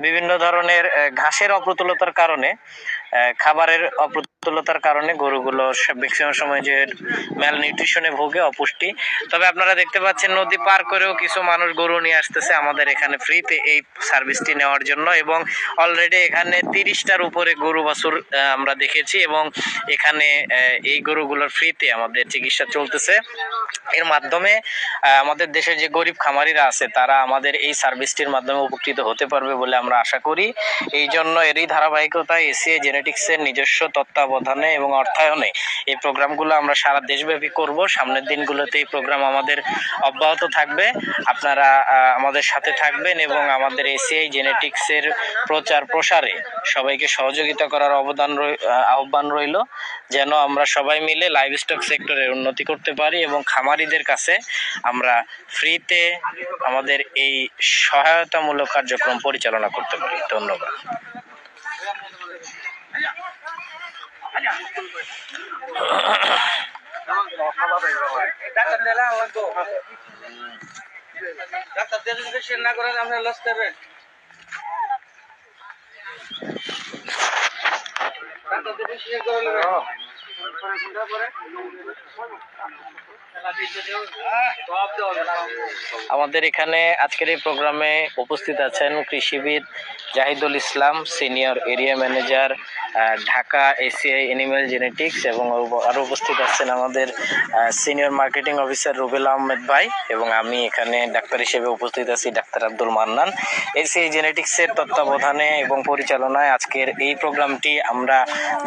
বিভিন্ন ধরনের ঘাসের অপ্রতুলতার কারণে, খাবারের অপ্রতুলতার কারণে গরুগুলো ম্যাক্সিমাম সময় যে ম্যাল নিউট্রিশনে ভোগে, অপুষ্টি। তবে আপনারা দেখতে পাচ্ছেন নদী পার করেও কিছু মানুষ গরু নিয়ে আসতেছে আমাদের এখানে ফ্রিতে এই সার্ভিসটি নেওয়ার জন্য, এবং অলরেডি এখানে 30টার উপরে গরু বাছুর আমরা দেখেছি, এবং এখানে এই গরুগুলোর ফ্রিতে আমাদের চিকিৎসা চলতেছে। এর মাধ্যমে আমাদের দেশের যে গরিব খামারিরা আছে তারা আমাদের এই সার্ভিসটির মাধ্যমে উপকৃত হতে পারবে বলে আমরা আশা করি। এই জন্য এরই ধারাবাহিকতায় এসিআই জেনেটিক্সের নিজস্ব তত্ত্বাবধানে এবং অর্থায়নে এই প্রোগ্রামগুলো আমরা সারা দেশব্যাপী করব। সামনের দিনগুলোতে এই প্রোগ্রাম আমাদের অব্যাহত থাকবে। আপনারা আমাদের সাথে থাকবেন এবং আমাদের এসিআই জেনেটিক্সের প্রচার প্রসারে সবাইকে সহযোগিতা করার আহ্বান রইল, যেন আমরা সবাই মিলে লাইভ স্টক সেক্টরের উন্নতি করতে পারি এবং খামারিদের কাছে আমরা ফ্রিতে আমাদের এই সহায়তামূলক কার্যক্রম পরিচালনা করতে পারি। ধন্যবাদ। আমাদের এখানে আজকের এই প্রোগ্রামে উপস্থিত আছেন কৃষিবিদ Zahidul Islam, senior area manager, Dhaka ACI animal genetics, এবং আরও উপস্থিত আছেন আমাদের senior marketing officer Rubel Ahmed ভাই, এবং আমি এখানে ডাক্তার হিসেবে উপস্থিত আছি ডাক্তার আব্দুল মান্নান। এসিআই জেনেটিক্সের তত্ত্বাবধানে এবং পরিচালনায় আজকের এই প্রোগ্রামটি আমরা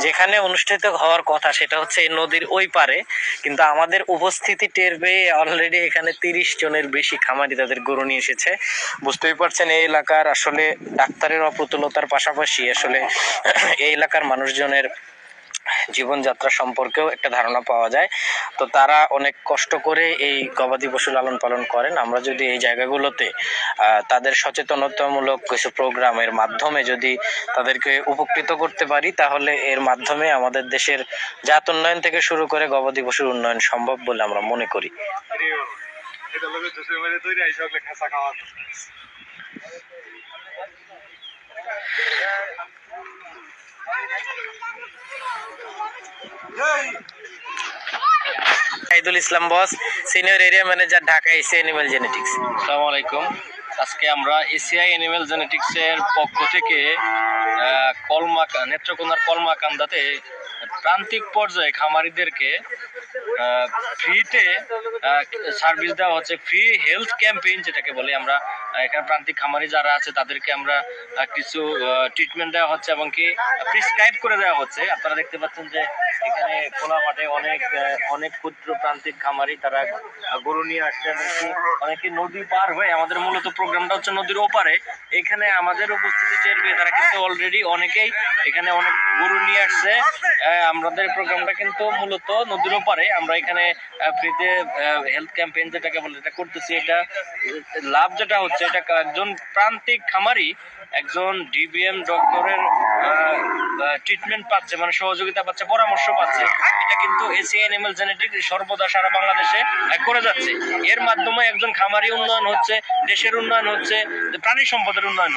যেখানে অনুষ্ঠিত হওয়ার কথা সেটা হচ্ছে এই নদীর ওই পারে, কিন্তু আমাদের উপস্থিতি টের পেয়ে অলরেডি এখানে 30 জনের বেশি খামারি তাদের গরু নিয়ে এসেছে। বুঝতেই পারছেন এই এলাকার আসলে ডাক্তারের অপ্রতুলতার পাশাপাশি আসলে এই এলাকার মানুষজনের জীবনযাত্রা সম্পর্কেও একটা ধারণা পাওয়া যায়। তো তারা অনেক কষ্ট করে এই গবাদি পশু লালন পালন করেন। আমরা যদি এই জায়গাগুলোতে তাদের সচেতনতামূলক কিছু প্রোগ্রামের মাধ্যমে যদি তাদেরকে উপকৃত করতে পারি, তাহলে এর মাধ্যমে আমাদের দেশের জাত উন্নয়ন থেকে শুরু করে গবাদি পশুর উন্নয়ন সম্ভব বলে আমরা মনে করি। Zahidul Islam boss, senior area manager, Dhaka ACI animal genetics. আসসালামু আলাইকুম। আজকে আমরা এসিআই এনিম্যাল জেনেটিক্সের পক্ষ থেকে নেত্রকোনার কলমাকান্দাতে প্রান্তিক পর্যায়ে খামারিদেরকে ফ্রিতে সার্ভিস দেওয়া হচ্ছে, ফ্রি হেলথ ক্যাম্পেইন যেটাকে বলি আমরা। এখানে প্রান্তিক খামারি যারা আছে তাদেরকে আমরা কিছু ট্রিটমেন্ট দেওয়া হচ্ছে এবং কি প্রিসক্রাইব করে দেওয়া হচ্ছে। আপনারা দেখতে পাচ্ছেন যে এখানে খোলা মাঠে অনেক ক্ষুদ্র প্রান্তিক খামারি তারা গরু নিয়ে আসছে, অনেকে নদী পার হয়ে, আমাদের মূলত প্রোগ্রামটা হচ্ছে নদীর ওপারে। এখানে আমাদের উপস্থিতি টের পেয়ে তারা কিন্তু অলরেডি অনেকেই এখানে অনেক গরু নিয়ে আসছে। আমাদের প্রোগ্রামটা কিন্তু মূলত নদীর ওপারে। আমরা এখানে ফ্রিতে হেলথ ক্যাম্পেইন যেটাকে বলে এটা করতেছি। এটা লাভ যেটা হচ্ছে, এটা একজন প্রান্তিক খামারি একজন ডিবিএম ডক্টরের ট্রিটমেন্ট পাচ্ছে, মানে সহযোগিতা পাচ্ছে, পরামর্শ পাচ্ছে। এটা কিন্তু এসিআই এনিম্যাল জেনেটিক্স সর্বদা সারা বাংলাদেশে করে যাচ্ছে। এর মাধ্যমে একজন খামারি উন্নয়ন হচ্ছে, দেশের উন্নয়ন হচ্ছে, প্রাণী সম্পদের উন্নয়ন হচ্ছে।